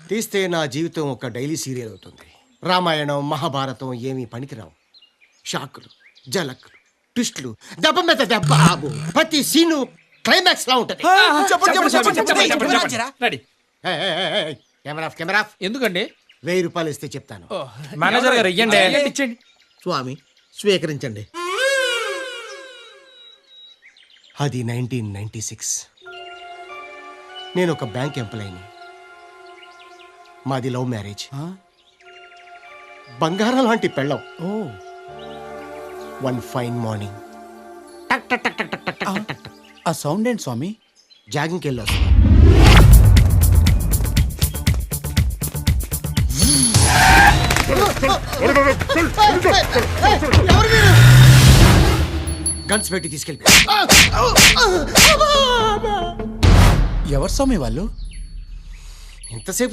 తీస్తే నా జీవితం ఒక డైలీ సీరియల్ అవుతుంది. రామాయణం మహాభారతం ఏమీ పనికిరావు. షాకులు, జలకులు, ట్విస్టులు, దెబ్బ మీద దెబ్బ, ప్రతి సీను క్లైమాక్స్ లా ఉంటది. రెడీ. కెమెరా ఎందుకండి? 1000 రూపాయలు ఇస్తే చెప్తాను. మేనేజర్ గారు ఇయ్యండి. ఇచ్చేయండి. స్వామి స్వీకరించండి. అది 1996. నేను ఒక బ్యాంక్ ఎంప్లాయీని. మాది లవ్ మ్యారేజ్. బంగారం లాంటి పెళ్ళం. వన్ ఫైన్ మార్నింగ్ ఆ సౌండ్ ఏంటి స్వామి? జాగింగ్కి వెళ్ళి వస్తాను. గన్స్ పెట్టి తీసుకెళ్ళి. ఎవరు స్వామి వాళ్ళు? ఎంతసేపు